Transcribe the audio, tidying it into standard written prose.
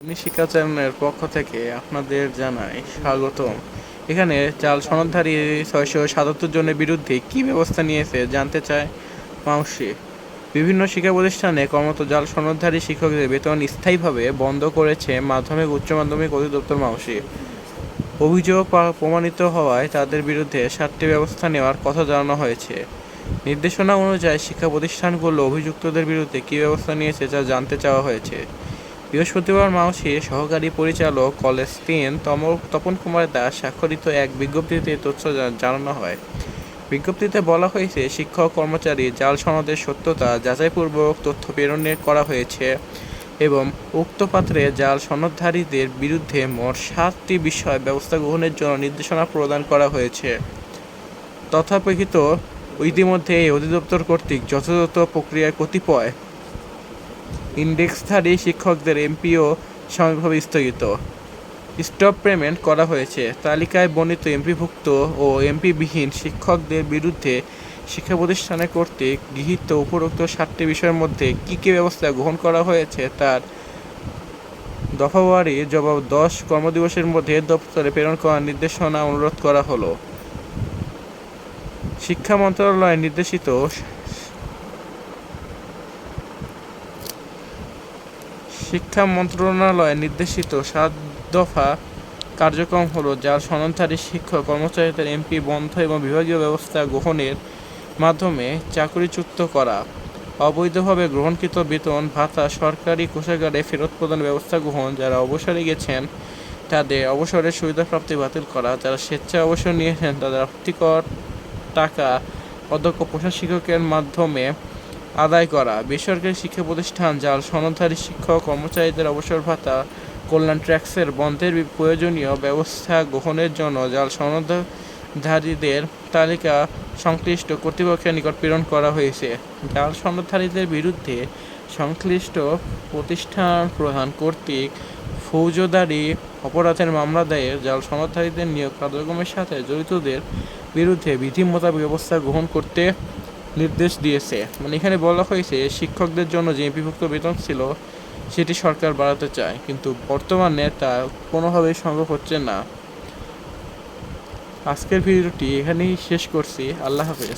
শিক্ষা চ্যানেলের পক্ষ থেকে আপনাদের জানাই স্বাগতম। এখানে জাল সনদধারী 677 জনের বিরুদ্ধে কি ব্যবস্থা নিয়েছে জানতে চায় মাউসি। বিভিন্ন শিক্ষা প্রতিষ্ঠানে কর্মরত জাল সনদধারী শিক্ষকদের বেতন স্থায়ীভাবে বন্ধ করেছে মাধ্যমিক উচ্চ মাধ্যমিক অধিদপ্তর মাউসি। অভিযোগ প্রমাণিত হওয়ায় তাদের বিরুদ্ধে 7টি ব্যবস্থা নেওয়ার কথা জানানো হয়েছে। নির্দেশনা অনুযায়ী শিক্ষা প্রতিষ্ঠানগুলো অভিযুক্তদের বিরুদ্ধে কী ব্যবস্থা নিয়েছে তা জানতে চাওয়া হয়েছে। বৃহস্পতিবার মাউসি সহকারী পরিচালক কলেজ 3 তপন কুমার দাস স্বাক্ষরিত এক বিজ্ঞপ্তিতে তথ্য জানানো হয়। বিজ্ঞপ্তিতে বলা হয়েছে, শিক্ষক কর্মচারী জাল সনদের সত্যতা যাচাইপূর্বক তথ্য প্রেরণ করা হয়েছে এবং উক্ত পাত্রে জাল সনদধারীদের বিরুদ্ধে মোট 7টি বিষয় ব্যবস্থা গ্রহণের জন্য নির্দেশনা প্রদান করা হয়েছে। তথাকথিত ইতিমধ্যে এই অধিদপ্তর কর্তৃক যথাযথ প্রক্রিয়ায় কতিপয় ইন্ডেক্সধারী শিক্ষকদের এমপিও সাময়িকভাবে স্থগিত স্টপ পেমেন্ট করা হয়েছে। তালিকায় বর্ণিত এমপিভুক্ত ও এমপিবিহীন শিক্ষকদের বিরুদ্ধে শিক্ষা প্রতিষ্ঠানের কর্তৃক গৃহীত উপরোক্ত 7টি বিষয়ের মধ্যে কী কী ব্যবস্থা গ্রহণ করা হয়েছে তার দফাওয়ারি জবাব 10 কর্মদিবসের মধ্যে দপ্তরে প্রেরণ করার নির্দেশনা অনুরোধ করা হলো। শিক্ষা মন্ত্রণালয় নির্দেশিত 7 দফা কার্যক্রম হলো জাল সনদধারী শিক্ষক কর্মচারীদের এমপি বন্ধ এবং বিভাগীয় ব্যবস্থা গ্রহণের মাধ্যমে চাকরিচ্যুত করা, অবৈধভাবে গ্রহণকৃত বেতন ভাতা সরকারি কোষাগারে ফেরত প্রদান ব্যবস্থা গ্রহণ, যারা অবসরে গেছেন তাদের অবসরের সুবিধাপ্রাপ্তি বাতিল করা, যারা স্বেচ্ছায় অবসর নিয়েছেন তাদের আপত্তিকর টাকা অধ্যক্ষ প্রধান শিক্ষকের মাধ্যমে আদায় করা, বেসরকারি শিক্ষা প্রতিষ্ঠান জাল সনদধারী শিক্ষক কর্মচারীদের অবসর ভাতা কল্যাণ ট্যাক্সের বন্ধের প্রয়োজনীয় ব্যবস্থা গ্রহণের জন্য জাল সনদধারীদের তালিকা সংশ্লিষ্ট কর্তৃপক্ষের নিকট প্রেরণ করা হয়েছে। জাল সনদধারীদের বিরুদ্ধে সংশ্লিষ্ট প্রতিষ্ঠান প্রধান কর্তৃক ফৌজদারি অপরাধের মামলা দায়ের, জাল সনদধারীদের নিয়োগ কার্যক্রমের সাথে জড়িতদের বিরুদ্ধে বিধি মোতাবেক ব্যবস্থা গ্রহণ করতে নির্দেশ দিয়েছে। এখানে বলা হয়েছে, শিক্ষকদের জন্য যে এমপিভুক্ত বেতন ছিল সেটি সরকার বাড়াতে চায়, কিন্তু বর্তমানে তা কোনোভাবেই সম্ভব হচ্ছে না। আজকের ভিডিওটি এখানেই শেষ করছি। আল্লাহ হাফেজ।